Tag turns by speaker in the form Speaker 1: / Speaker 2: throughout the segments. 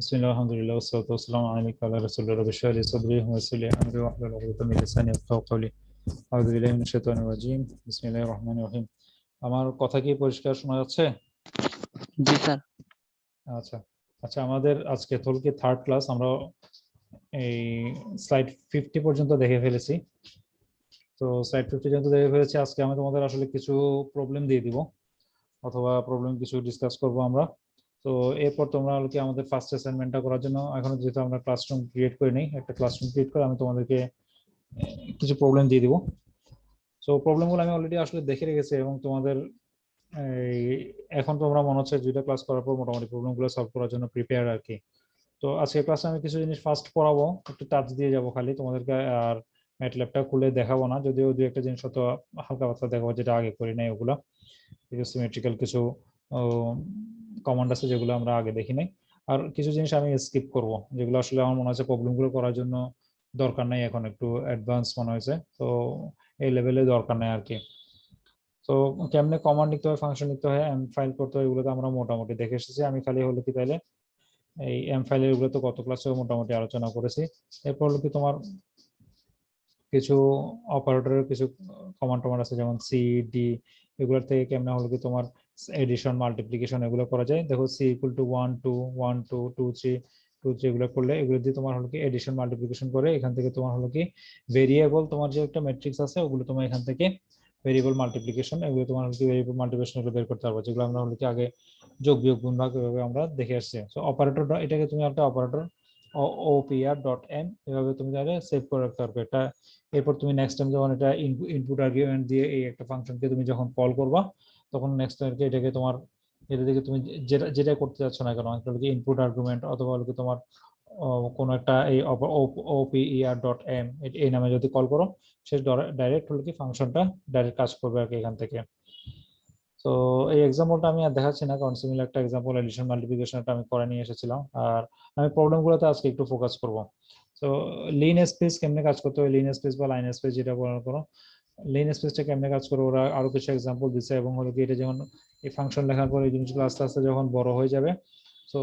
Speaker 1: Bismillah, alhamdulillah, wassalatu wassalamu alayka ala rasulillah, rabbi shrah li sadri wa yassir li amri wahlul 'uqdatan min lisani yafqahu qawli. আউযু বিল্লাহি মিনাশ শাইতানির রাজিম। বিসমিল্লাহির রহমানির রহিম। আমার কথা কি পরিষ্কার শোনা যাচ্ছে?
Speaker 2: জি স্যার।
Speaker 1: আচ্ছা আচ্ছা, আমাদের আজকে থলকি থার্ড ক্লাস। আমরা এই স্লাইড 50 পর্যন্ত দেখে ফেলেছি। তো স্লাইড 50 পর্যন্ত দেখে ফেলেছি। আজকে আমি তোমাদের আসলে কিছু প্রবলেম দিয়ে দিব, অথবা প্রবলেম কিছু ডিসকাস করব আমরা। তো এরপর তোমরা কি আমাদের ফার্স্ট অ্যাসাইনমেন্টটা করার জন্য এখনো যেহেতু আমরা ক্লাসরুম ক্রিয়েট করে নিই, একটা ক্লাসরুম ক্রিয়েট করে আমি তোমাদেরকে কিছু প্রবলেম দিয়ে দিব। সো প্রবলেমগুলো আমি অলরেডি আসলে দেখে রেখেছি, এবং তোমাদের এখন তোমরা মনে হচ্ছে দুইটা ক্লাস করার পর মোটামুটি প্রবলেমগুলো সলভ করার জন্য প্রিপেয়ার আর কি। তো আজকে ক্লাসে আমি কিছু জিনিস ফার্স্ট পড়াবো, একটু টাচ দিয়ে যাব খালি তোমাদেরকে, আর ম্যাটল্যাবটা খুলে দেখাবো না, যদিও দুই একটা জিনিস হয়তো হালকা পাতলা দেখাবো যেটা আগে করি নাই ওগুলা। সিমেট্রিক্যাল কিছু কমান্ড আছে যেগুলো আমরা আগে দেখি নাই, আর কিছু জিনিস আমি স্কিপ করব যেগুলো আসলে আমার মনে হচ্ছে প্রবলেমগুলো করার জন্য দরকার নাই, এখন একটু অ্যাডভান্স মনে হয়েছে, তো এই লেভেলে দরকার নাই আর কি। তো কেমনে কমান্ড লিখতে হয়, ফাংশন লিখতে হয়, এম ফাইল করতে হয়, এগুলো তো আমরা মোটামুটি দেখে এসেছি। আমি খালি হলো কি তাইলে এই এম ফাইলের এগুলো তো গত ক্লাসে মোটামুটি আলোচনা করেছি। এরপর হলো কি তোমার কিছু অপারেটরের কিছু কমান্ড টমান্ড আছে, যেমন সি ডি, এগুলোর থেকে কেমনে হলো কি তোমার এডিশন মাল্টিপ্লিকেশন এগুলো করা যায়। দেখো সি ইকুয়াল টু 1 2 1 2 2 3 2 3 এগুলো করলে এগুলো দিয়ে তোমার হলো কি এডিশন মাল্টিপ্লিকেশন করে এখান থেকে তোমার হলো কি ভেরিয়েবল, তোমার যে একটা ম্যাট্রিক্স আছে ওগুলো তোমার এখান থেকে ভেরিয়েবল মাল্টিপ্লিকেশন, এগুলো তোমার হলো কি ভেরিয়েবল মাল্টিপ্লিকেশন এগুলো বের করতে পারবো, যেগুলো আমরা হলো কি আগে যোগ বিয়োগ গুণ ভাগ এভাবে আমরা দেখে আসছি। সো অপারেটর, এটাকে তুমি একটা অপারেটর ওপিআর ডট এম এভাবে তুমি তাহলে সেভ করে রাখতে পারবে এটা। এরপর তুমি নেক্সট টাইম যখন এটা ইনপুট আর্গুমেন্ট দিয়ে এই একটা ফাংশনকে তুমি যখন কল করবা, তখন নেক্সট টাইম এটাকে তোমার এটা থেকে তুমি যেটা যেটা করতে যাচ্ছ না কেন, একটা হলো কি ইনপুট আর্গুমেন্ট অথবা হলো কি তোমার কোনো একটা এই ওপিইআর ডট এম এই নামে যদি কল করো, সে ডাইরেক্ট হলো কি ফাংশনটা ডাইরেক্ট কাজ করবে আর কি এখান থেকে। তো এই এক্সাম্পলটা আমি আর দেখাচ্ছি না, কারণ সিমিলার একটা এক্সাম্পল এডিশন মাল্টিপ্লিকেশনটা আমি করে নিয়ে এসেছিলাম, আর আমি প্রবলেমগুলোতে আজকে একটু ফোকাস করব। তো লিন স্পেস কেমনে কাজ করতে হয়, লিন স্পেস বা লাইন স্পেস যেটা বলার করো, লিন স্পেসটা কেমনে কাজ করে ওরা আরো কিছু এক্সাম্পল দিচ্ছে, এবং হলো কি এটা যেমন এই ফাংশন লেখার পর এই জিনিসগুলো আস্তে আস্তে যখন বড় হয়ে যাবে, তো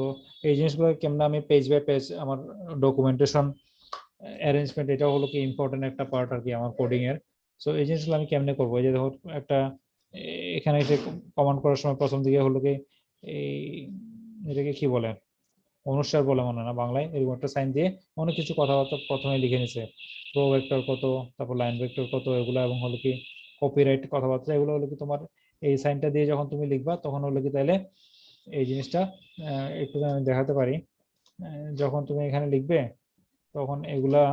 Speaker 1: এই জিনিসগুলো কেমনে আমি পেজ বাই পেজ আমার ডকুমেন্টেশন অ্যারেঞ্জমেন্ট, এটা হলো কি ইম্পর্টেন্ট একটা পার্ট আর কি আমার কোডিং এর। সো এই জিনিসগুলো আমি কেমনে করবো, এই যে ধর একটা এখানে এসে কমান্ড করার সময় প্রথম দিকে হলো কি এই এটাকে কি বলে, অনুসার বলে মনে না বাংলায়, এরকম একটা সাইন দিয়ে অনেক কিছু কথাবার্তা প্রথমে লিখে নিছে, প্রো ভেক্টর কত, তারপর লাইন ভেক্টর কত, এগুলো, এবং হলো কি কপিরাইট কথাবার্তা, এগুলো হলো কি তোমার এই সাইনটা দিয়ে যখন তুমি লিখবা তখন হলো কি তাইলে এই জিনিসটা একটু আমি দেখাতে পারি। যখন তুমি এখানে লিখবে তখন এগুলা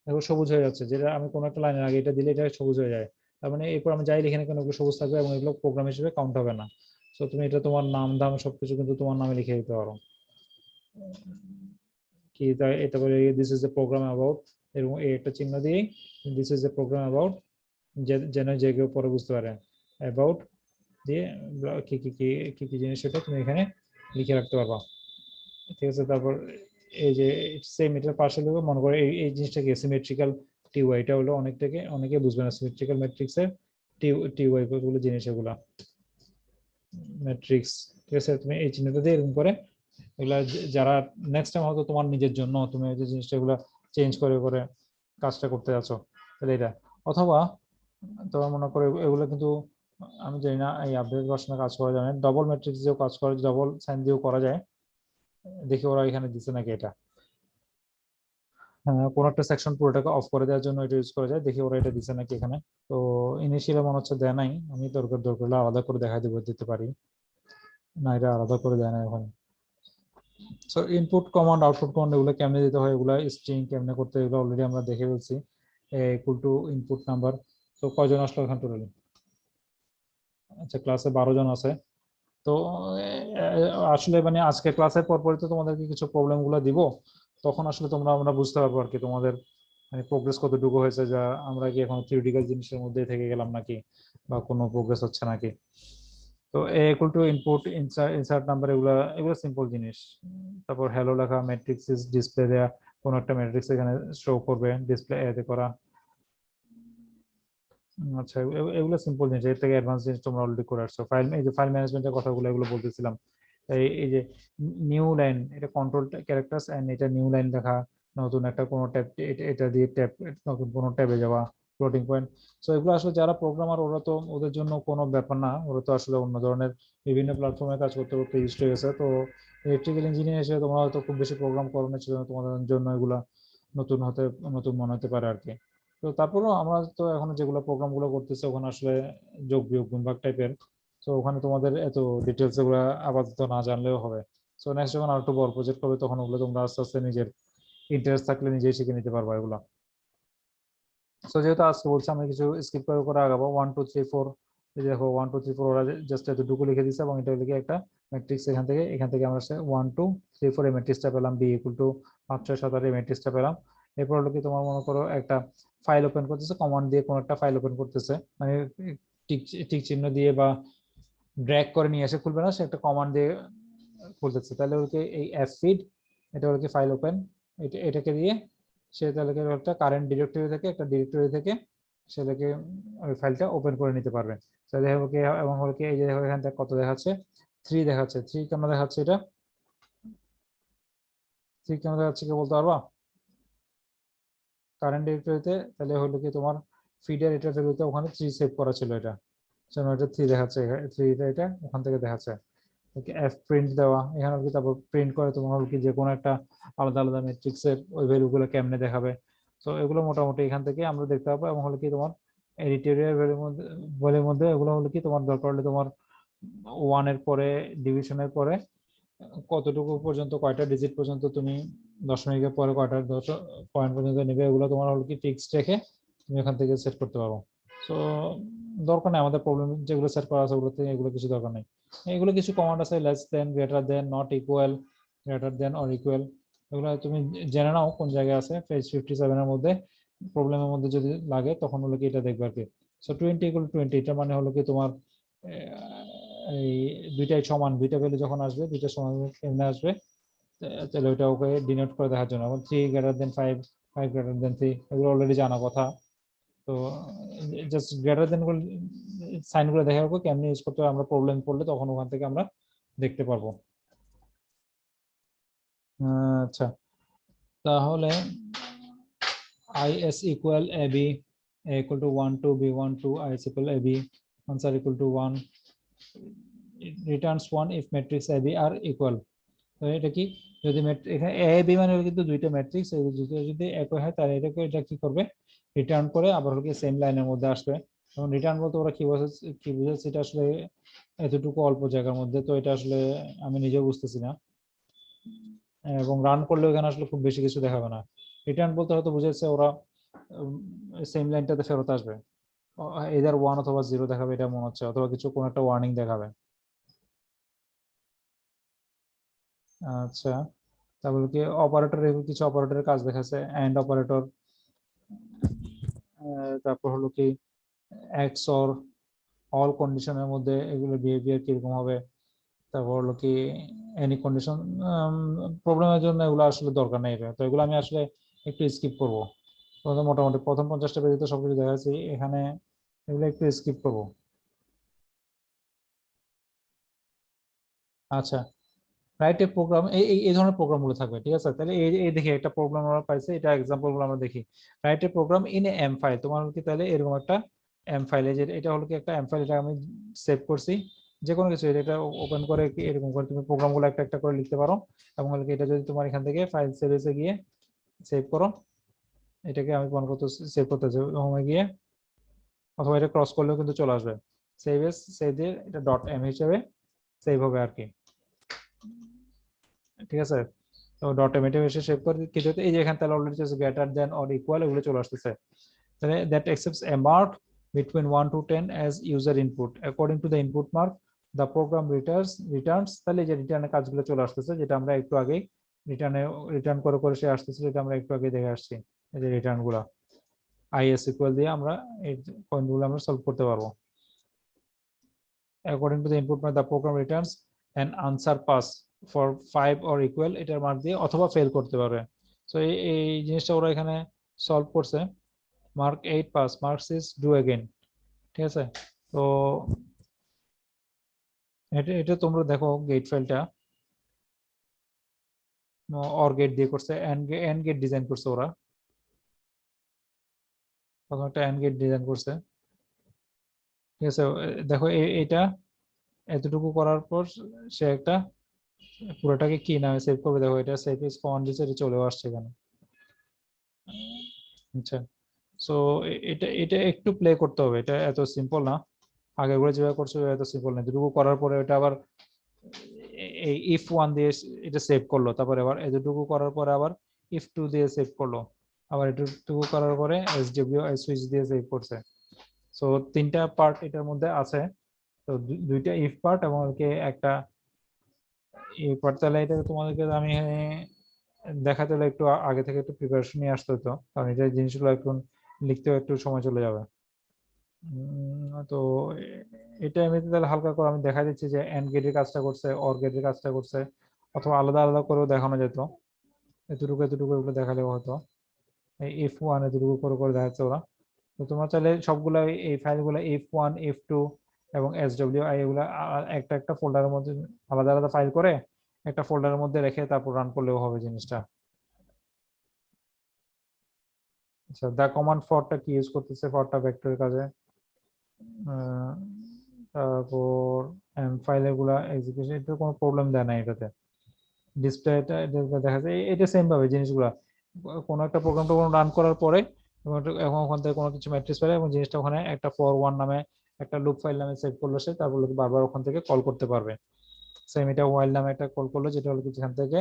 Speaker 1: এগুলো সবুজ হয়ে যাচ্ছে, যেটা আমি কোনো একটা লাইনের আগে এটা দিলে এটা সবুজ হয়ে যায়, তার মানে এরপর আমি যাই লিখে না কেন ওগুলো সবুজ থাকবে, এবং এগুলো প্রোগ্রাম হিসেবে কাউন্ট হবে না। তো তুমি এটা তোমার নাম দাম সবকিছু কিন্তু তোমার নামে লিখে দিতে পারো, কি এটা বলে this is a program about, এবং এই একটা চিহ্ন দিয়ে this is a program about, যেন যে কেউ পরে বুঝতে পারে অ্যাবাউট দিয়ে কি কি কি কি কি জিনিস সেটা তুমি এখানে লিখে রাখতে পারবা, ঠিক আছে। তারপর এই যে সেম এটার পাশে লিখবে, মনে করে এই জিনিসটাকে সিমেট্রিক্যাল টিওয়াই, এটা হলো অনেকে বুঝবে না সিমেট্রিক্যাল ম্যাট্রিক্সের টিওয়াই গুলো জিনিস, এগুলা ম্যাট্রিক্স, ঠিক আছে। তুমি এই চিহ্নটা দিয়ে এরকম করে এগুলা যারা নেক্সট টাইম হয়তো তোমার নিজের জন্য তুমি এই যে জিনিসটা এগুলা চেঞ্জ করে করে কাজটা করতে যাচ্ছ, তাহলে এটা, অথবা তোমার মনে করে এগুলো কিন্তু আমি জানি না এই আপডেট ভার্সনে কাজ করা যায় না, ডবল ম্যাট্রিক্স দিয়েও কাজ করে, ডবল সাইন দিয়েও করা যায়, দেখি ওরা এখানে দিচ্ছে নাকি এটা। কোনো একটা সেকশন পুরোটাকে অফ করে দেওয়ার জন্য এটা ইউজ করা যায়, দেখি ওরা এটা দিচ্ছে নাকি এখানে। তো ইনিশিয়ালি মনে হচ্ছে দেয় নাই, আমি দরকার আলাদা করে দেখা দিতে পারি, না এটা আলাদা করে দেয় না এখন। So input command output command এগুলো কেমনে দিতে হয়, এগুলো স্ট্রিং কেমনে করতে, এগুলো অলরেডি আমরা দেখে ফেলছি। Equal to input number. তো কয়জন আসলো এখান টোটালি? আচ্ছা, ক্লাসে 12 জন আছে। তো আসলে মানে আজকে ক্লাসের পরপরই তো তোমাদেরকে কিছু প্রবলেম গুলো দিব, তখন আসলে আমরা বুঝতে পারবো আর কি তোমাদের মানে প্রোগ্রেস কতটুকু হয়েছে, যা আমরা কি এখন থিওরিটিক্যাল জিনিসের মধ্যে থেকে গেলাম নাকি, বা কোনো প্রোগ্রেস হচ্ছে নাকি। তো a equal to input insert number, এগুলো এগুলো সিম্পল জিনিস। তারপর হ্যালো লেখা, ম্যাট্রিক্স ইজ ডিসপ্লে দেয়া, কোনো একটা ম্যাট্রিক্স এখানে শো করবে, ডিসপ্লে এতে করা। আচ্ছা, এগুলো সিম্পল জিনিস, এর থেকে অ্যাডভান্স জিনিস তোমরা অলরেডি করে আসছো। ফাইল, এই যে ফাইল ম্যানেজমেন্টের কথাগুলো এগুলো বলতেছিলাম, এই যে নিউ লাইন, এটা কন্ট্রোল ক্যারেক্টারস এন্ড এটা নিউ লাইন লেখা, নতুন একটা কোনো ট্যাব, এটা দিয়ে ট্যাব নতুন কোনো ট্যাবে যাওয়া, ফ্লোটিং পয়েন্ট। সো এগুলো আসলে যারা প্রোগ্রামার ওরা তো ওদের জন্য কোনো ব্যাপার না, ওরা তো আসলে অন্য ধরনের বিভিন্ন প্ল্যাটফর্মে কাজ করতে করতে ইউজ হয়ে গেছে। তো ইলেকট্রিক্যাল ইঞ্জিনিয়ার হিসেবে তোমরা হয়তো খুব বেশি প্রোগ্রাম করো না, সেজন্য তোমাদের জন্য এগুলা নতুন নতুন মনে হতে পারে আর কি। তো তারপরেও আমরা তো এখন যেগুলো প্রোগ্রাম গুলো করতেছি ওখানে আসলে যোগ বিয়োগ গুণ ভাগ টাইপের, তো ওখানে তোমাদের এত ডিটেলস এগুলো আপাতত না জানলেও হবে। সো নেক্সট যখন আর একটু বড় প্রজেক্ট করবে তখন ওগুলো তোমরা আস্তে আস্তে নিজের ইন্টারেস্ট থাকলে নিজেই শিখে নিতে পারবা এগুলো। সো যেহেতু আজকে বলছি আমি কিছু স্কিপ করে করে আগাবো। 1 2 3 4, দেখো 1 2 3 4 ওরা জাস্ট এতটুকু লিখে দিচ্ছে এবং এটা লিখে একটা ম্যাট্রিক্স এখান থেকে আমরা 1 2 3 4 এই ম্যাট্রিক্সটা পেলাম, বি ইকুয়াল টু 5 6 7 8 এই ম্যাট্রিক্সটা পেলাম। এরপর হলো কি তোমার মনে করো একটা ফাইল ওপেন করতেছে, কমান্ড দিয়ে কোনো একটা ফাইল ওপেন করতেছে, মানে টিক টিক চিহ্ন দিয়ে বা ড্র্যাগ করে নিয়ে এসে খুলবে না, সে একটা কমান্ড দিয়ে খুলতেছে। তাহলে ওকে এই এফ ফিড, এটা হলো কি ফাইল ওপেন, এটাকে দিয়ে সে তাহলে একটা কারেন্ট ডিরেক্টরি থেকে একটা ডিরেক্টরি থেকে সেটাকে ওই ফাইলটা ওপেন করে নিতে পারবে। তাহলে ওকে এবং হলো কি এই যে দেখো এখান থেকে কত দেখাচ্ছে, 3 দেখাচ্ছে। 3 কেন দেখাচ্ছে, এটা 3 কেন দেখাচ্ছে কি বলতে পারবা? কারেন্ট ডিরেক্টরিতে তাহলে হলো কি তোমার ফিডের এটা ভ্যালুতে ওখানে 3 সেভ করা ছিল, এটা জন্য এটা 3 দেখাচ্ছে, 3 এটা ওখান থেকে দেখাচ্ছে। ওকে এফ প্রিন্ট দেওয়া, এখানে আর কি তারপর প্রিন্ট করে তোমার হলো কি যে কোনো একটা আলাদা আলাদা ম্যাট্রিক্সের ওই ভ্যালুগুলো কেমনে দেখাবে। তো এগুলো মোটামুটি এখান থেকে আমরা দেখতে পাবো। এবং হলো কি তোমার এডিটোরিয়াল ভ্যালুর মধ্যে এগুলো হলো কি তোমার দরকার হলে তোমার ওয়ানের পরে ডিভিশনের পরে কতটুকু পর্যন্ত কয়টা ডিজিট পর্যন্ত তুমি দশমিকের পরে কয়টা পয়েন্ট পর্যন্ত নেবে, এগুলো তোমার হলো কি ফিক্সড রেখে তুমি এখান থেকে সেট করতে পারো। তো দরকার নেই আমাদের প্রবলেম যেগুলো সেট করা আছে ওগুলোতে, এগুলো কিছু দরকার নেই। এগুলো কিছু কমান্ড আছে, less than, greater than, not equal, greater than or equal, এগুলো তুমি জেনে নাও কোন জায়গায় আছে। পেজ 57 এর মধ্যে প্রবলেমের মধ্যে যদি লাগে তখন হলো কি এটা দেখবে আর কি। সো 20 = 20, এটা মানে হলো কি তোমার এই দুইটাই সমান, দুইটা ভ্যালু যখন আসবে দুইটা সমান কেমনে আসবে, তাহলে ওইটা ওকে ডিনোট করে দেখার জন্য। এখন 3 > 5, 5 > 3, এগুলো অলরেডি জানা কথা। তো জাস্ট গ্রেটার দেন সাইন গুলো দেখা যাবে কেমনি ইউজ করতে হবে, আমরা প্রবলেম পড়লে তখন ওখান থেকে আমরা দেখতে পারবো। আচ্ছা, তাহলে is equal ab, a equal to 1 2 b1 2, is equal ab, answer equal to 1, it returns 1 if matrix ab are equal। তো এটা কি, যদি এখানে এ বি মানে কিন্তু দুইটা ম্যাট্রিক্স, এই দুটো যদি একই হয় তাহলে এটাকে এটা কি করবে, রিটার্ন করে আবার হলো সেম লাইনের মধ্যে আসবে। এবং রিটার্ন বলতে ওরা কি বুঝাচ্ছে এটা আসলে এতটুকু অল্প জায়গার মধ্যে, তো এটা আসলে আমি নিজেও বুঝতেছি না। এবং রান করলে এখানে আসলে খুব বেশি কিছু দেখাবে না। রিটার্ন বলতে হয়তো বুঝাচ্ছে ওরা সেম লাইনটাতে ফেরত আসবে, এদার 1 অথবা 0 দেখাবে এটা মনে হচ্ছে, অথবা কিছু কোনো একটা ওয়ার্নিং দেখাবে। আচ্ছা, তারপরে কি অপারেটর, কিছু অপারেটরের কাজ দেখাচ্ছে, এন্ড অপারেটর, তারপর হলো কি এক্স অর অল কন্ডিশনের মধ্যে এগুলো বিহেভিয়ার কিরকম হবে, তারপর হলো কি এনি কন্ডিশন। প্রবলেমের জন্য এগুলো আসলে দরকার নেই, তো এগুলো আমি আসলে একটু স্কিপ করবো। মোটামুটি প্রথম 50টা পেজে তো সবকিছু দেখাচ্ছি, এখানে এগুলো একটু স্কিপ করবো। আচ্ছা, রাইট এ প্রোগ্রাম, এই ধরনের প্রোগ্রাম গুলো থাকবে, ঠিক আছে। তাহলে এই দেখি একটা প্রোগ্রাম আমরা পাইছি, এটা এক্সাম্পল গুলো আমরা দেখি। Write a program in M file, তোমার কি তাহলে এরকম একটা এম ফাইলে, যে এটা হলো কি একটা এম ফাইল, এটা আমি সেভ করছি। যে কোনো কিছু এটা ওপেন করে কি এরকম করে তুমি প্রোগ্রাম গুলো একটা একটা করে লিখতে পারো। এবং হলো কি এটা যদি তোমার এখান থেকে ফাইল সেভেসে গিয়ে সেভ করো, এটাকে আমি মনে করতে সেভ করতে চাই হোমে গিয়ে, অথবা এটা ক্রস করলেও কিন্তু চলে আসবে। সেভ এস, সেভ দিয়ে এটা ডট এম হিসেবে সেভ হবে আর কি, ঠিক আছে। তো ডট এম এটা এসে সেভ করে কিছু, এই যে এখানে তাহলে already greater than or equal এগুলো চলে আসতেছে। তাহলে that accepts A mark between 1 to 10 as user input according to the input mark the program returns। তাহলে যে রিটার্নের কাজগুলো চলে আসতেছে, যেটা আমরা একটু আগে রিটার্ন করে করে সে আসতেছে, যেটা আমরা একটু আগে দেখে আসছি, এই যে রিটার্ন গুলা is equal দিয়ে আমরা এই পয়েন্টগুলো আমরা সলভ করতে পারবো। according to the input mark the program returns an answer pass for 5 or equal, এটার মার্ক দিয়ে অথবা ফেল করতে পারবে। সো এই জিনিসটা ওরা এখানে সলভ করছে। Mark 8 pass, marks is do again, ঠিক আছে। তো এটা এটা তোমরা দেখো গেট ফাইলটা, অর গেট দিয়ে করছে, এন্ড গেট ডিজাইন করছে ওরা, প্রথম একটা এন্ড গেট ডিজাইন করছে। ঠিক আছে, দেখো এটা এতটুকু করার পর সে একটা পুরোটাকে কি নামে সেভ করবে, দেখো এটা সেভ ইজ কমান্ড দিচ্ছে, এটা চলেও আসছে এখানে। আচ্ছা, সো এটা এটা একটু প্লে করতে হবে, এটা এত সিম্পল না, আগের গুলো যেভাবে করছে এত সিম্পল না। এতটুকু করার পরে এটা আবার এই ইফ ওয়ান দিয়ে এটা সেভ করলো, তারপরে আবার এতটুকু করার পরে আবার ইফ টু দিয়ে সেভ করলো, আবার এতটুকু করার পরে এসডব্লিউ সুইচ দিয়ে সেভ করছে। সো তিনটা পার্ট এটার মধ্যে আছে, তো দুইটা ইফ পার্ট এবং একটা এই পার্ট। তাহলে এটা তোমাদেরকে আমি দেখাতে হলে একটু আগে থেকে একটু প্রিপারেশন নিয়ে আসতে হতো, কারণ এটা জিনিসগুলো একটু লিখতেও একটু সময় চলে যাবে। তো এটা এমনিতে তাহলে হালকা করে আমি দেখা দিচ্ছি যে এন্ড গেটের কাজটা করছে, অর গেটের কাজটা করছে, অথবা আলাদা আলাদা করেও দেখানো যেত, এতটুকু এতটুকু এগুলো দেখালেও হতো, এই এফ ওয়ান এতটুকু করে করে দেখাচ্ছে ওরা। তো তোমরা চাইলে সবগুলো এই ফাইলগুলো এফ ওয়ান এফ টু এবং এসডব্লিউআই এগুলো একটা একটা ফোল্ডারের মধ্যে আলাদা আলাদা ফাইল করে একটা ফোল্ডারের মধ্যে রেখে তারপর রান করলেও হবে জিনিসটা। আচ্ছা, দা কমান্ড ফরটা কি ইউজ করতেছে, ফরটা ভেক্টরের কাজে। তারপর ফাইল গুলা এক্সিকিউশন, এটা কোনো প্রবলেম দেয় না এটাতে। ডিসপ্লেটা দেখা যায় এটা সেম ভাবে জিনিসগুলা, কোনো একটা প্রোগ্রাম টোগ্রাম রান করার পরে এখন ওখান থেকে কোনো কিছু ম্যাট্রিক্স পেলে এবং জিনিসটা ওখানে একটা ফর ওয়ান নামে একটা লুপ ফাইল নামে সেভ করলো সে, তারপর বারবার ওখান থেকে কল করতে পারবে। সেম এটা ওয়াইল নামে একটা কল করলো, যেটা হলো কি যেখান থেকে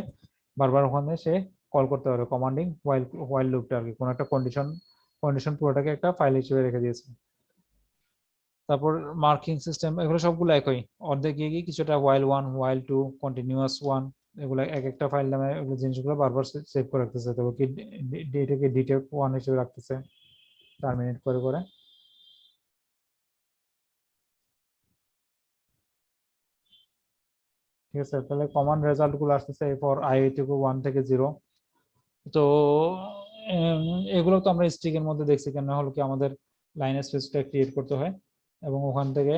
Speaker 1: বারবার ওখানে সে কল করতে পারবে, কমান্ডিং ওয়াইল লুপটা আর কি, কোনো একটা কন্ডিশন পুরোটাকে একটা ফাইল হিসেবে রেখে দিয়েছে। তারপর মার্কিং সিস্টেম এগুলো সবগুলো একই, অর্ধেক গিয়ে গিয়ে কিছুটা while one while two continuous one, এগুলো এক একটা ফাইল নামে এগুলো জিনিসগুলো বারবার সেভ করে রাখতেছে। তারপর কি এটাকে ডিটেল ওয়ান হিসেবে রাখতেছে টার্মিনেট করে করে। ঠিক আছে, তাহলে কমন রেজাল্ট গুলো আসতেছে ফর আই টুকু 1 থেকে 0। তো এগুলো তো আমরা স্ট্রিং এর মধ্যে দেখছি, কেন হলো কি আমাদের লাইন স্পেসটা ক্রিয়েট করতে হয়, এবং ওখান থেকে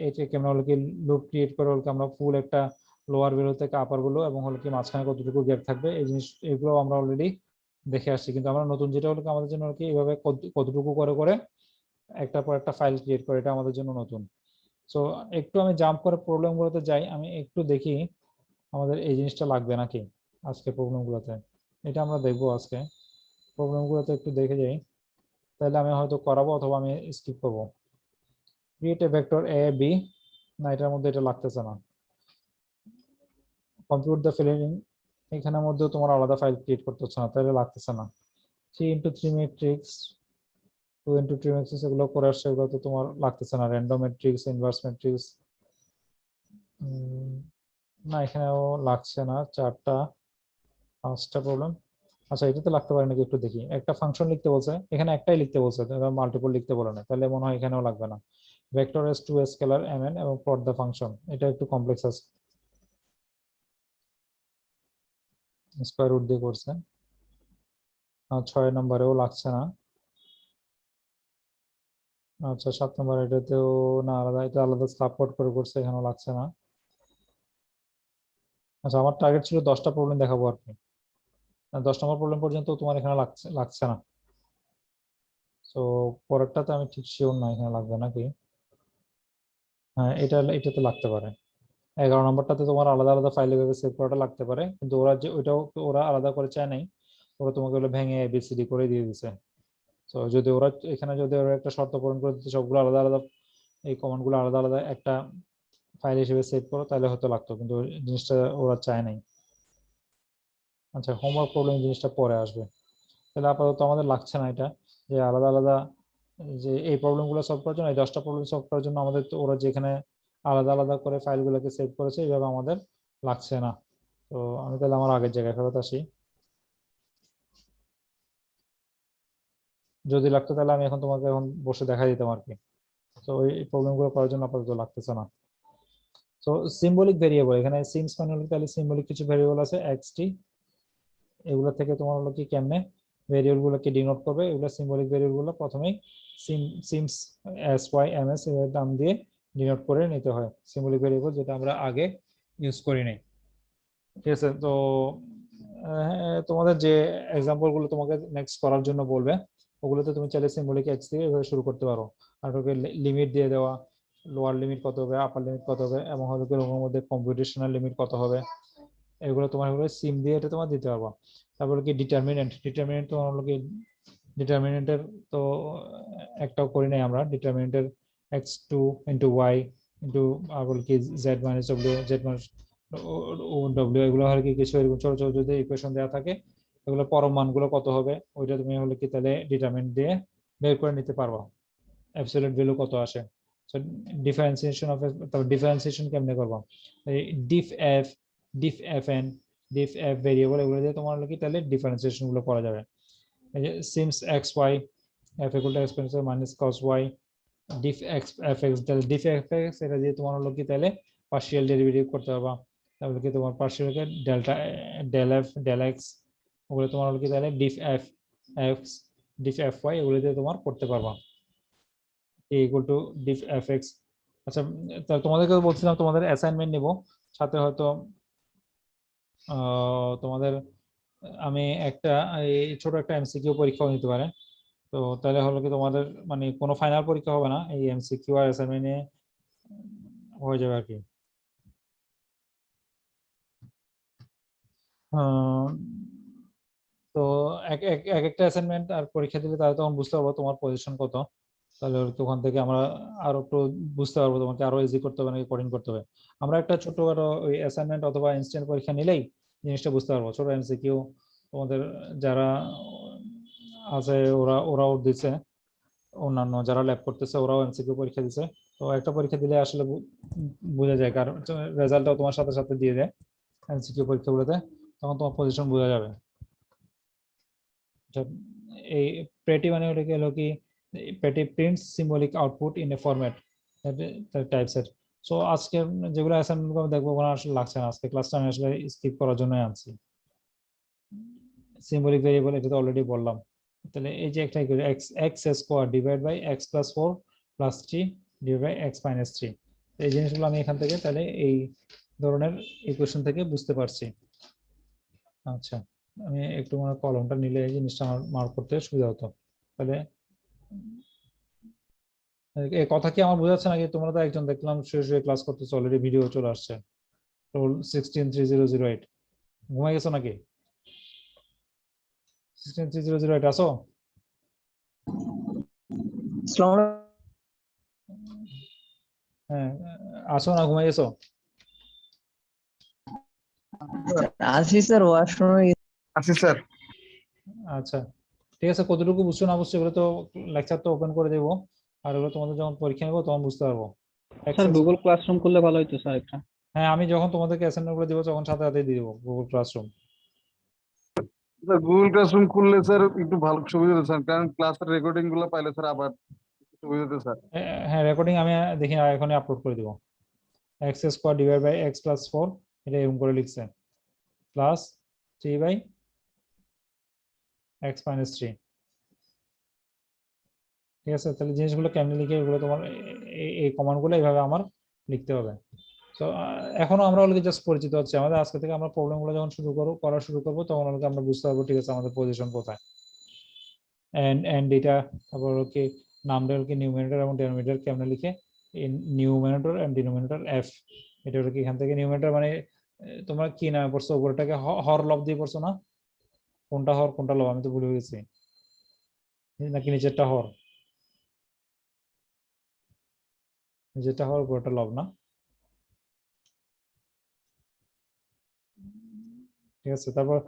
Speaker 1: এটা কেমন হলো কি লুপ ক্রিয়েট করে হলো কি আমরা ফুল একটা লোয়ার ভ্যালু থেকে আপার ভ্যালু এবং হলো কি মাঝখানে কতটুকু গ্যাপ থাকবে এই জিনিস, এগুলো আমরা অলরেডি দেখে আসছি। কিন্তু আমরা নতুন যেটা হলো কি আমাদের জন্য হলো কি এইভাবে কতটুকু করে করে একটা পর একটা ফাইল ক্রিয়েট করে, এটা আমাদের জন্য নতুন। সো একটু আমি জাম্প করে প্রবলেম গুলোতে যাই, আমি একটু দেখি আমাদের এই জিনিসটা লাগবে নাকি আজকে প্রবলেম গুলোতে, এটা আমরা দেখবো আজকে প্রবলেম গুলোতে একটু দেখে যাই, তাহলে আমি হয়তো করাবো অথবা আমি স্কিপ করবো। Create a vector A B, না এটার মধ্যে এটা লাগতেছে না। কম্পিউট দ্য ফিলিং, এখানের মধ্যেও তোমার আলাদা ফাইল ক্রিয়েট করতে হচ্ছে না, তাহলে লাগতেছে না। 3x3 ম্যাট্রিক্স, 2x2 ম্যাট্রিক্স এগুলো করে আসছে, এগুলো তো তোমার লাগতেছে না। র্যান্ডম ম্যাট্রিক্স, ইনভার্স ম্যাট্রিক্স, না এখানেও লাগছে না। 4টা 5টা প্রবলেম। আচ্ছা, এটাতে লাগতে পারে নাকি একটু দেখি। একটা ফাংশন লিখতে বলছে, এখানে একটাই লিখতে বলছে, মাল্টিপল লিখতে বলে না, তাহলে মনে হয় এখানেও লাগবে না। Vectors to scalar mn এবং ফর দ্য ফাংশন, এটা একটু কমপ্লেক্স আছে, স্কয়ার রুট দিয়ে করছে। 6 নম্বরেও লাগছে না। আচ্ছা, 7 নম্বর এটাতেও না, আলাদা এটা আলাদা সাপোর্ট করে করছে, এখানেও লাগছে না। আচ্ছা, আমার টার্গেট ছিল 10টা প্রবলেম দেখাবো আর কি, 10 নম্বর প্রবলেম পর্যন্ত তোমার এখানে লাগছে না। তো পরেরটাতে আমি ঠিক শিওর না এখানে লাগবে নাকি। হ্যাঁ, এটাতে লাগতে পারে। 11 নম্বরটাতে তোমার আলাদা আলাদা ফাইলে ভেবে সেভ করাটা লাগতে পারে, কিন্তু ওরা যে ওইটাও ওরা আলাদা করে চায় নাই, ওরা তোমাকে ওগুলো ভেঙে এবিসিডি করে দিয়ে দিছে। তো যদি ওরা এখানে যদি ওরা একটা শর্ত পূরণ করে দিতে সবগুলো আলাদা আলাদা এই কমান্ড গুলো আলাদা আলাদা একটা ফাইল হিসেবে সেভ করো, তাহলে হয়তো লাগতো, কিন্তু ওই জিনিসটা ওরা চায় নাই। আচ্ছা, হোমওয়ার্ক প্রবলেম জিনিসটা পরে আসবে, তাহলে আপাতত আমাদের লাগছে না এটা, যে আলাদা আলাদা যে এই প্রবলেম গুলো সলভ করার জন্য, এই 10টা প্রবলেম সলভ করার জন্য আমাদের তো ওরা যেখানে আলাদা আলাদা করে ফাইলগুলোকে সেভ করেছে এইভাবে আমাদের লাগছে না। তো আমি তাহলে আমার আগের জায়গায় ফেরত আসি, যদি লাগতো তাহলে আমি এখন তোমাকে এখন বসে দেখা দিতাম আর কি। তো ওই প্রবলেম গুলো করার জন্য আপাতত লাগতেছে না। তো সিম্বলিক ভেরিয়েবল, এখানে সিমস মানে হলো তাহলে সিম্বলিক কিছু ভেরিয়েবল আছে এক্সটি, এগুলো থেকে তোমার হলো কি কেমনে ভেরিয়েবল গুলোকে ডিনোট করবে, এগুলো সিম্বলিক ভেরিয়েবল গুলো প্রথমেই syms S Y M S এর নাম দিয়ে ডিনোট করে নিতে হয় সিম্বলিক ভেরিয়েবল, যেটা আমরা আগে ইউজ করি নাই। ঠিক আছে, তো তোমাদের যে এক্সাম্পল গুলো তোমাকে নেক্সট করার জন্য বলবে ওগুলোতে তুমি চাইলে সিম্বলিক এক্স দিয়ে এভাবে শুরু করতে পারো, আর ওকে লিমিট দিয়ে দেওয়া, লোয়ার লিমিট কত হবে, আপার লিমিট কত হবে, এবং হলো কি ওর মধ্যে কম্পিউটেশনাল লিমিট কত হবে, এগুলো তোমার হলো সিম দিয়ে এটা তোমার দিতে পারবা। তারপরে কি ডিটারমিনেন্ট তোমার হলো কি ডিটারমিনেন্টের তো একটাও করি নাই আমরা। ডিটারমিনেন্টের x2 ইন্টু ওয়াই ইন্টু আর বল কি Z minus W, Z minus W, এগুলো হয় কি কিছু এরকম ছোট ছোট যদি ইকুয়েশন দেওয়া থাকে এগুলো পরম মানগুলো কত হবে ওইটা তুমি হলো কি তাহলে ডিটারমিনেন্ট দিয়ে বের করে নিতে পারবা অ্যাবসলিউট ভ্যালু কত আসে। সো ডিফারেন্সিয়েশন অফ, তারপর ডিফারেন্সিয়েশন কেমনে করবা, এই ডিফ এফ এন, ডিফ এফ ভেরিয়েবল, এগুলো দিয়ে তোমার হলো কি তাহলে ডিফারেন্সিয়েশন গুলো করা যাবে। এই যে syms x y f equal to x minus cos y, diff x f x, তাহলে ডিফ এফ এক্স এটা দিয়ে তোমার হলো কি তাহলে পার্শিয়াল ডেরিভেটিভ করতে পারবা। তারপরে কি তোমার partial delta del F del X, ওগুলো তোমার হলো কি তাহলে diff F X diff F Y, এগুলো দিয়ে তোমার করতে পারবা equal to diff F X. আচ্ছা, তোমাদেরকে বলছিলাম তোমাদের অ্যাসাইনমেন্ট নিব, সাথে হয়তো তোমাদের আমি একটা এই ছোট একটা এমসিকিউ পরীক্ষাও নিতে পারে। তো তাহলে হলো কি তোমাদের মানে কোনো ফাইনাল পরীক্ষা হবে না, এই এমসিকিউ আর অ্যাসাইনমেন্ট হয়ে যাবে আর কি। তো এক এক এক একটা অ্যাসাইনমেন্ট আর পরীক্ষা দিলে তাহলে তখন বুঝতে পারবো তোমার পজিশন কত, তাহলে ওখান থেকে আমরা আরো একটু বুঝতে পারবো তোমাকে আরো ইজি করতে হবে নাকি কঠিন করতে হবে। আমরা একটা ছোটখাটো ওই অ্যাসাইনমেন্ট অথবা ইনস্ট্যান্ট পরীক্ষা নিলেই জিনিসটা বুঝতে পারবো। ছোট এমসিকিউ তোমাদের যারা আছে ওরাও দিচ্ছে, অন্যান্য যারা ল্যাব করতেছে ওরাও এমসিকিউ পরীক্ষা দিচ্ছে। তো একটা পরীক্ষা দিলে আসলে বোঝা যায়, কারণ রেজাল্টটাও তোমার সাথে সাথে দিয়ে দেয় এমসিকিউ পরীক্ষাগুলোতে, তখন তোমার পজিশন বোঝা যাবে। এই পেটি মানে ওটা কি হলো কি, pretty prints symbolic output in a format টাইপসের। সো আজকে যেগুলো অ্যাসাইনমেন্ট দেখবো ওগুলো আসলে লাগছে না, আজকে ক্লাসটা আমি আসলে স্কিপ করার জন্যই আনছি। সিম্বলিক ভেরিয়েবল এটা তো অলরেডি বললাম। তাহলে এই যে একটা X X square divide by X plus 4 plus 3 divide by X minus 3, এই জিনিসগুলো আমি এখান থেকে তাহলে এই ধরনের ইকুয়েশন থেকে বুঝতে পারছি। আচ্ছা, আমি একটু মানে কলমটা নিলে এই জিনিসটা আমার মার্ক করতে সুবিধা হতো। তাহলে এই কথা কি আমার বোঝাচ্ছে নাকি? তোমরা তো একজন দেখলাম শুয়ে শুয়ে ক্লাস করতেছো, অলরেডি ভিডিও চলে আসছে, রোল 163008, ঘুমাই গেছো নাকি? 163008 আসো? হ্যাঁ, আসো না, ঘুমাই গেছো?
Speaker 2: আসি স্যার, ওয়াশরুমে
Speaker 3: আছি স্যার।
Speaker 1: আচ্ছা ঠিক আছে, কতটুকু বুঝছো না বুঝছো এগুলো তো লেকচার তো ওপেন করে দেবো, আর এগুলো তোমাদের যখন পরীক্ষা নেবো তখন বুঝতে পারবো।
Speaker 4: স্যার গুগল ক্লাসরুম করলে ভালো হতো স্যার একটা।
Speaker 1: হ্যাঁ, আমি যখন তোমাদেরকে অ্যাসাইনমেন্ট গুলো দিব তখন সাথে সাথে দিয়ে দেবো গুগল ক্লাসরুম।
Speaker 3: গুগল ক্লাসরুম খুললে স্যার একটু ভালো সুবিধা হতো স্যার, কারণ ক্লাসের রেকর্ডিং গুলো পাইলে স্যার আবার সুবিধা হতো স্যার।
Speaker 1: হ্যাঁ, রেকর্ডিং আমি দেখি এখনই আপলোড করে দিব। X square divide by X plus 4, এটা এরকম করে লিখছে, প্লাস 3 বাই এক্স মাইনাস 3। ঠিক আছে, তাহলে জিনিসগুলো কেমনে লিখে এগুলো তোমার এই কমান্ডগুলো এইভাবে আমার লিখতে হবে। তো এখনো আমরা অলরেডি জাস্ট পরিচিত হচ্ছে, আমাদের আজকে থেকে আমরা প্রবলেমগুলো যখন করা শুরু করবো তখন অলরেডি আমরা বুঝতে পারবো ঠিক আছে আমাদের পজিশন কোথায়। এন্ড এটা তারপর কি নামটা কি নিউমারেটর এবং ডিনোমিনেটর কেমনে লিখে, নিউমারেটর এন্ড ডিনোমিনেটর এফ, এটা হলো কি এখান থেকে নিউমারেটর মানে তোমরা কি নামে পড়ছো উপরটাকে হর লব দিয়ে পড়ছো না? কোনটা হর কোনটা লব আমি তো ভুলে গেছি, নাকি নিচেরটা হর? নিচেরটা হর উপরটা লব না? ঠিক আছে, তারপর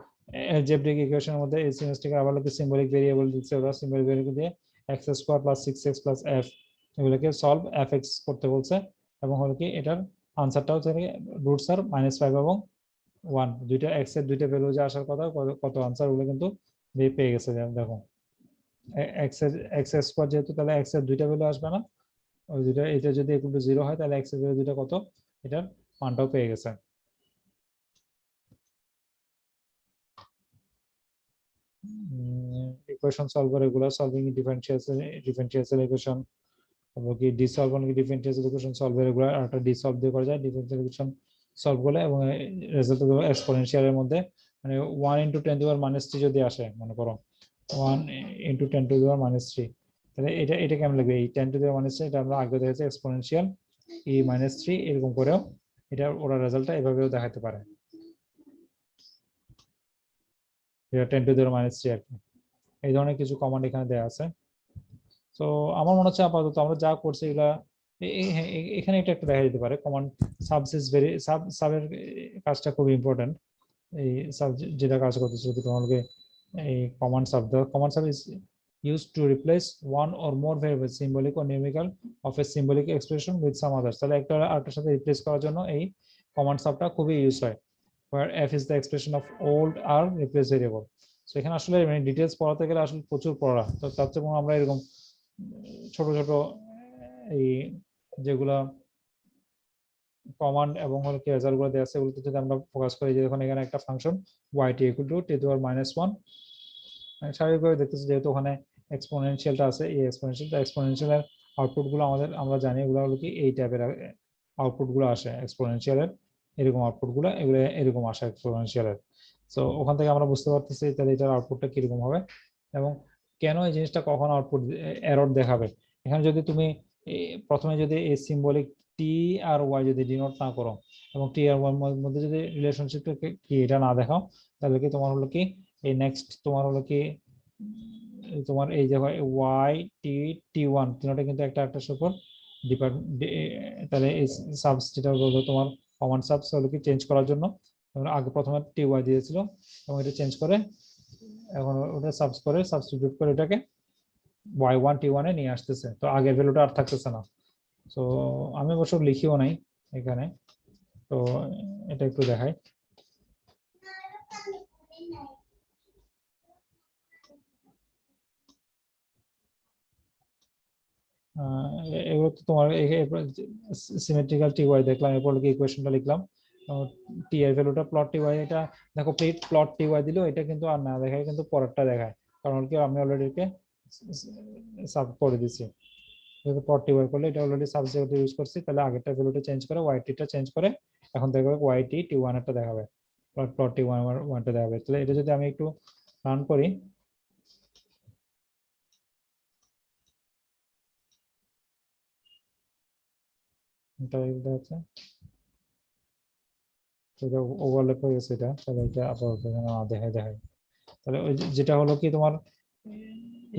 Speaker 1: অ্যালজেব্রিক ইকুয়েশনের মধ্যে এই সিমেট্রিক আবার লোকে সিম্বলিক ভেরিয়েবল দিচ্ছে, ওরা সিম্বলিক ভেরিয়েবল দিয়ে x square plus 6x plus f এগুলোকে সলভ fx করতে বলছে, এবং হলো কি এটার আনসারটাও হচ্ছে রুট স্যার -5 এবং 1, দুইটা x এর দুইটা ভ্যালু যে আসার কথা কত আনসার ওগুলো কিন্তু পেয়ে গেছে। দেখো x এর স্কয়ার যেহেতু, তাহলে x এর দুইটা ভ্যালু আসবে না, ওই দুইটা, এটা যদি ইকুয়াল টু 0 হয় তাহলে x এর ভ্যালু দুইটা কত এটার মানটাও পেয়ে গেছে। ইকুয়েশন সলভার এগুলো সলভিং ডিফারেনশিয়াল ইকুয়েশন, তারপর কি ডিসলভ মানে ডিফারেনশিয়াল ইকুয়েশন সলভার এগুলো একটা ডিসলভ দিয়ে করা যায় ডিফারেনশিয়াল ইকুয়েশন সলভ করলে, এবং রেজাল্ট দেবো এক্সপোনেনশিয়ালের মধ্যে মানে 1 × 10⁻³ যদি আসে, মনে করো 1 × 10⁻³ তাহলে এটা কেমন লাগবে? এই 10⁻³ এটা আমরা আগে দেখেছি এক্সপোনেনশিয়াল e-3 এরকম করেও এটা ওরা রেজাল্টটা এভাবেও দেখাতে পারে, এটা 10⁻³ আর কি। এই ধরনের কিছু কমান্ড এখানে দেওয়া আছে। তো আমার মনে হচ্ছে আপাতত আমরা যা করছি এগুলা এখানে এটা একটু দেখা যেতে পারে। কমান্ড সাবস ইজ ভেরি সাবের কাজটা খুব ইম্পর্টেন্ট। এই সাব যেটা কাজ করতেছে যদি তোমাকে এই command sub is used to replace one or more variable symbolic or numerical of a symbolic expression with some others। তাহলে একটা আরেকটার সাথে রিপ্লেস করার জন্য এই কমান্ড সাবটা খুবই ইউজ হয়। where f is the expression of old or replace variable। So এখানে আসলে মানে ডিটেইলস পড়াতে গেলে আসলে প্রচুর পড়া, তো তার চেয়ে আমরা এরকম ছোট ছোট এই যেগুলা কমান্ড এবং হলো কি রেজাল্ট গুলো দেওয়া আছে এগুলোতে যদি আমরা ফোকাস করি, যে দেখুন এখানে একটা ফাংশন yt = 10⁻⁻1, স্বাভাবিকভাবে দেখতেছি যেহেতু ওখানে এক্সপোনেনশিয়ালটা আছে, এই এক্সপোনেনশিয়ালের আউটপুট গুলো আমরা জানি এগুলো হলো কি এই টাইপের আউটপুট গুলো আসে এক্সপোনেনশিয়ালের, এরকম আউটপুট গুলো এগুলো এরকম আসে এক্সপোনেনশিয়ালের। সো ওখান থেকে আমরা বুঝতে পারতেছি তাহলে এটার আউটপুটটা কিরকম হবে এবং কেন এই জিনিসটা কখন আউটপুট এরর দেখাবে। এখানে যদি তুমি প্রথমে যদি এই সিম্বলিক টি আর ওয়াই যদি ডিনোট না করো এবং টি আর ওয়াই মধ্যে যদি রিলেশনশিপটা কি এটা না দেখাও, তাহলে কি তোমার হলো কি এই নেক্সট তোমার হলো কি তোমার এই যে ওয়াই টি1 তিনটা কিন্তু একটা উপর ডিপেন্ড। তাহলে এই সাবস যেটা হলো তোমার কমান্ড সাবস হলো কি চেঞ্জ করার জন্য আগে প্রথমে টি ওয়াই দিয়েছিল এবং এটা চেঞ্জ করে এখন ওটা সাবস করে সাবস্টিটিউট করে এটাকে y1 t1 এ নিয়ে আসতেছে, তো আগের ভ্যালুটা আর থাকতেছে না। তো আমি অবশ্য লিখিও নাই এখানে, তো এটা একটু দেখাই। এগুলো তো তোমার সিমেট্রিক্যাল টি ওয়াই দেখলাম, এরপর কি ইকুয়েশনটা লিখলাম, টি এর ভ্যালুটা প্লট টি ওয়াই, এটা দেখো প্লট টি ওয়াই দিলেও এটা কিন্তু আর না দেখায়, কিন্তু পরেরটা দেখায়, কারণ কি আমি অলরেডি কে সাব করে দিছি। যেহেতু প্লট টি ওয়াই করলে এটা অলরেডি সাবজেক্ট ইউজ করছি, তাহলে আগেরটা ভ্যালুটা চেঞ্জ করে ওয়াইটিটা চেঞ্জ করে এখন দেখাবে ওয়াইটি টি1 এরটা দেখাবে, প্লট টি1টা দেখাবে। তাহলে এটা যদি আমি একটু রান করি, এটা দেখাচ্ছে এটা ওভারল্যাপ হয়ে গেছে এটা, তাহলে এটা আপাতত দেখায়। তাহলে ওই যেটা হলো কি তোমার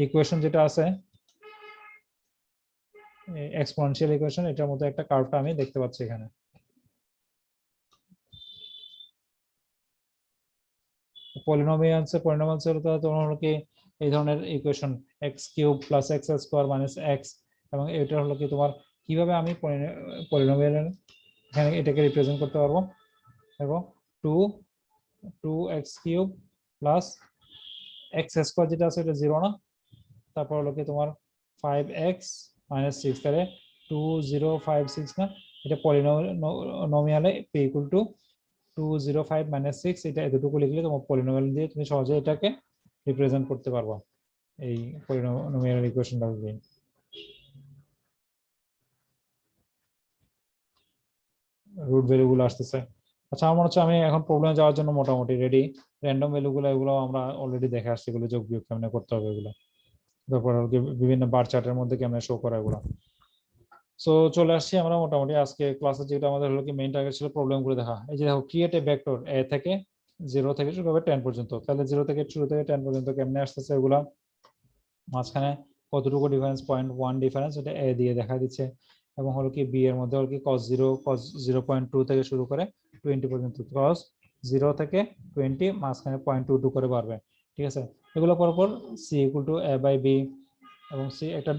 Speaker 1: ইকুয়েশন যেটা আছে এক্সপোনেনশিয়াল ইকুয়েশন, এটার মধ্যে একটা কার্ভটা আমি দেখতে পাচ্ছি এখানে। পলিনোমিয়ালস হলো তোমার হলো কি এই ধরনের ইকুয়েশন x³ + x² - x, এবং এটা হলো কি তোমার কিভাবে আমি পলিনোমিয়াল এখানে এটাকে রিপ্রেজেন্ট করতে পারবো, এবং 2x³ + x² যেটা আছে এটা 0 না, তারপর হলো কি তোমার 5x - 6, তাহলে 2056 না, এটা পলিনোমিয়ালে p = 205 - 6, এটা এতটুকু লিখলে তোমার পলিনোমিয়াল দিয়ে তুমি সহজে এটাকে রিপ্রেজেন্ট করতে পারবা এই পলিনোমিয়াল ইকুয়েশনটা দিয়ে। রুট ভ্যালু গুলো আসতেছে। আচ্ছা আমার মনে হচ্ছে আমি এখন প্রবলেমে যাওয়ার জন্য মোটামুটি রেডি। র্যান্ডম ভ্যালু গুলো এগুলো আমরা অলরেডি দেখে আসছি, এগুলো যোগ বিয়োগ কেমনে করতে হবে এগুলো, তারপর বিভিন্ন বার চার্টের মধ্যে কেমনে শো করা এগুলো। সো চলে আসছি আমরা মোটামুটি আজকে ক্লাসে, যেটা আমাদের হলো কি মেইন টার্গেট ছিল প্রবলেম গুলো দেখা। এই যে দেখো ক্রিয়েট এ ভেক্টর a থেকে 0 থেকে শুরু হবে 10 পর্যন্ত, তাহলে 0 থেকে শুরু থেকে 10 পর্যন্ত কেমনে আসতেছে এগুলা, মাঝখানে কতটুকু ডিফারেন্স, 0.1 ডিফারেন্স, এটা a দিয়ে দেখা দিচ্ছে, এবং হলো কি b এর মধ্যে হলো কি cos 0.2 থেকে শুরু করে 20 পর্যন্ত, cos 0 থেকে 20 মাঝখানে 0.22 করে বাড়বে, ঠিক আছে। এগুলো পরপর c = a/b, এবং c একটা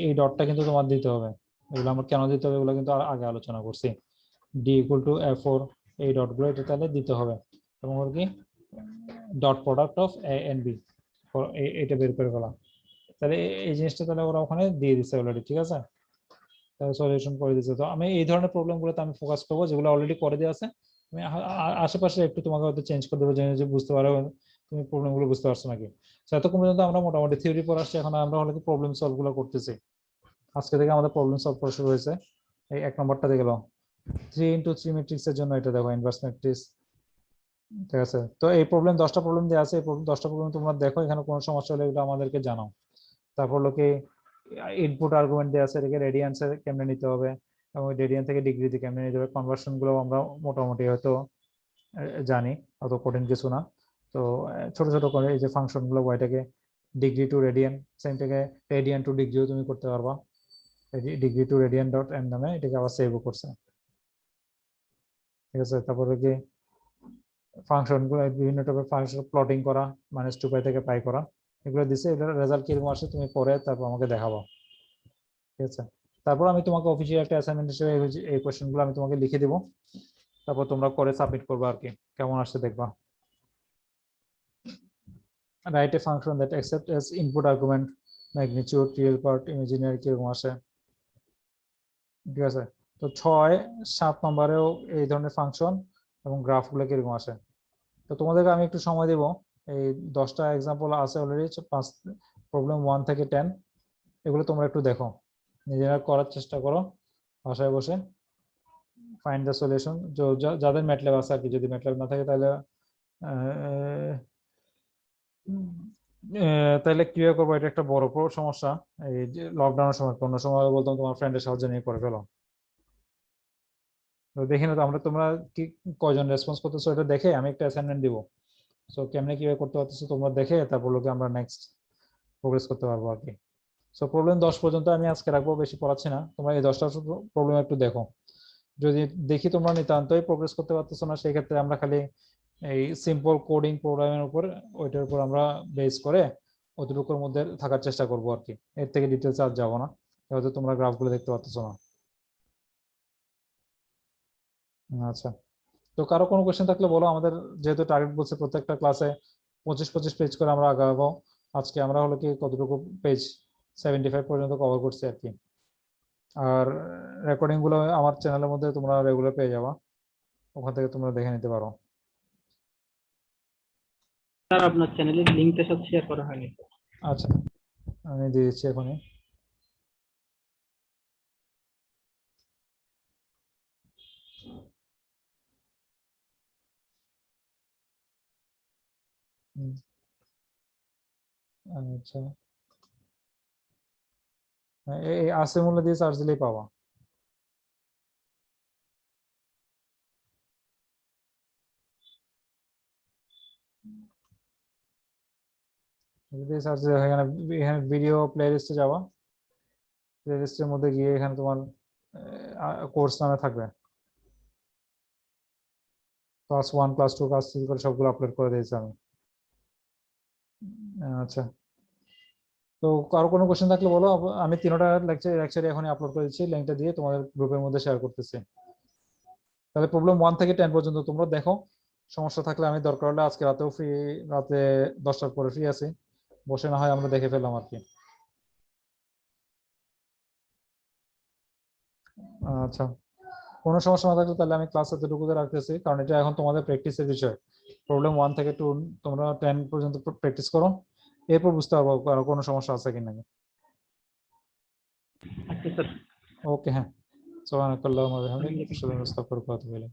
Speaker 1: এই ডটটা কিন্তু তোমার দিতে হবে, এগুলো আমরা কেন দিতে হবে এগুলো কিন্তু আগে আলোচনা করছি। d = a4, এই ডটগুলো এটা তাহলে দিতে হবে, এবং হলো কি dot product of a and b, এটা বের করে ফেলা। তাহলে এই জিনিসটা তাহলে ওরা ওখানে দিয়ে দিচ্ছে অলরেডি, ঠিক আছে, তাহলে সলিউশন করে দিচ্ছে। তো আমি এই ধরনের প্রবলেমগুলোতে আমি ফোকাস করবো যেগুলো অলরেডি করে দেওয়া আছে, আমি আশেপাশে একটু তোমাকে হয়তো চেঞ্জ করে দেবো যে বুঝতে পারো তুমি প্রবলেমগুলো বুঝতে পারছো নাকি। এতক্ষণ পর্যন্ত আমরা মোটামুটি থিওরি পড়ে আসছি, এখন আমরা হলো কি প্রবলেম সলভ গুলো করতেছি। আজকে থেকে আমাদের প্রবলেম সলভ করা শুরু হয়েছে। এই 1 নম্বরটা দেখে নাও, 3 × 3 ম্যাট্রিক্সের জন্য এটা দেখো ইনভার্স ম্যাট্রিক্স, ঠিক আছে, তো এই প্রবলেম 10টা প্রবলেম দেওয়া আছে, এই 10টা প্রবলেম তোমরা দেখো, এখানে কোনো সমস্যা হলে এগুলো আমাদেরকে জানাও। তারপর লোকে ইনপুট আর্গুমেন্ট দেওয়া আছে, এটাকে রেডিয়ান্সে কেমনে নিতে হবে এবং রেডিয়ান থেকে ডিগ্রিতে কেমনে নিতে হবে, কনভার্সন গুলো আমরা মোটামুটি হয়তো জানি, অত কঠিন কিছু না। তো ছোট ছোট করে এই যে ফাংশন গুলো ওইটাকে ডিগ্রি টু রেডিয়ান, সেমটাকে রেডিয়ান টু ডিগ্রিও তুমি করতে পারবা, degree to radian dot n নামে এটাকে আবার সেভও করছে। ঠিক আছে, তারপরে কি ফাংশন গুলো বিভিন্ন টাইপের ফাংশন প্লটিং করা, -2π থেকে পাই করা, এগুলো দিছে, এগুলোর রেজাল্ট কিরকম আসে তুমি পরে তারপর আমাকে দেখাবো। ঠিক আছে, তারপর আমি তোমাকে অফিসিয়াল একটা অ্যাসাইনমেন্ট হিসেবে এই কোশ্চেন গুলো আমি তোমাকে লিখে দিব, তারপর তোমরা করে সাবমিট করবে আর কি, কেমন আসছে দেখবা। Write a function that accepts as input argument magnitude, real part, imaginary কিরকম আসে। ঠিক আছে, তো 6-7 নম্বরেও এই ধরনের ফাংশন এবং গ্রাফগুলো কিরকম আসে। তো তোমাদেরকে আমি একটু সময় দেব, এই 10টা এক্সাম্পল আছে অলরেডি, 5 প্রবলেম 1 থেকে 10, এগুলো তোমরা একটু দেখো, নিজেরা করার চেষ্টা করো বাসায় বসে, ফাইন্ড দ্য সলিউশন। যাদের ম্যাটল্যাব আছে আর কি, যদি ম্যাটল্যাব না থাকে তাহলে তাহলে ক্লিয়ার করবো, এটা একটা বড় সমস্যা। এই যে লকডাউনের সময়, অন্য সময় বলতাম তোমার ফ্রেন্ডের সাহায্য নিয়ে করে ফেলো। তো দেখি না তো আমরা, তোমরা কি কয়জন রেসপন্স করতেছো এটা দেখে আমি একটা অ্যাসাইনমেন্ট দিব। সো কেমনে কিভাবে করতে পারতেছো তোমরা দেখে তারপর লোকে আমরা নেক্সট প্রোগ্রেস করতে পারবো আর কি। সো প্রবলেম 10 পর্যন্ত আমি আজকে রাখবো, বেশি পড়াচ্ছি না, তোমরা এই 10টা প্রবলেম একটু দেখো। যদি দেখি তোমরা নিতান্তই প্রোগ্রেস করতে পারতেছো না, সেই ক্ষেত্রে আমরা খালি এই সিম্পল কোডিং প্রোগ্রামের উপর, ওইটার উপর আমরা বেস করে অতটুকুর মধ্যে থাকার চেষ্টা করবো আর কি, এর থেকে ডিটেলস আর যাবো না, হয়তো তোমরা গ্রাফগুলো দেখতে পাচ্ছ না। আচ্ছা, তো কারো কোনো কোয়েশ্চেন থাকলে বলো, আমাদের যেহেতু টার্গেট বলছে প্রত্যেকটা ক্লাসে 25-25 পেজ করে আমরা আগাবো, আজকে আমরা হলো কি কতটুকু পেজ 75 পর্যন্ত কভার করছি আর কি। আর রেকর্ডিং গুলো আমার চ্যানেলের মধ্যে তোমরা রেগুলার পেয়ে যাবা, ওখান থেকে তোমরা দেখে নিতে পারো।
Speaker 4: স্যার আপনার চ্যানেলের লিংকটা সব শেয়ার করা হয়নি।
Speaker 1: আচ্ছা, আমি দিয়ে দিচ্ছি এখনই। আচ্ছা, এই আসিমুল্লাহ দিয়ে সার্চ দিলেই পাবা। যদি সার্চ দিলে এখানে, এখানে ভিডিও প্লেলিস্টে যাবা, প্লেলিস্টের মধ্যে গিয়ে এখানে তোমার কোর্স নামে থাকবে, ক্লাস 1 ক্লাস 2 ক্লাস 3 করে সবগুলো আপলোড করে দিয়েছি আমি। আচ্ছা, তো কারো কোনো কোশ্চেন থাকলে বলো, আমি 3টা লেকচারে এখনই আপলোড করে দিচ্ছি, লিংকটা দিয়ে তোমাদের গ্রুপের মধ্যে শেয়ার করতেছি। তাহলে প্রবলেম 1 থেকে 10 পর্যন্ত তোমরা দেখো, সমস্যা থাকলে আমি দরকার হলে আজকে রাতেও ফ্রি, রাতে 10টার পরে ফ্রি আছি, বসে না হয় আমরা দেখে ফেললাম আর কি। আচ্ছা, কোনো সমস্যা না থাকলে তাহলে আমি ক্লাস এতটুকুতে রাখতেছি, কারণ এটা এখন তোমাদের প্র্যাকটিসের বিষয়। প্রবলেম 1 থেকে 2 তোমরা 10 পর্যন্ত প্র্যাকটিস করো, এরপর বুঝতে পারবো আর কোনো সমস্যা আছে কিনা।
Speaker 4: আচ্ছা স্যার।
Speaker 1: ওকে, হ্যাঁ, সুবহানাকাল্লাহুম্মা ওয়া বিহামদিকা আশহাদু আল্লা ইলাহা ইল্লা আনতা আস্তাগফিরুকা ওয়া আতুবু ইলাইক।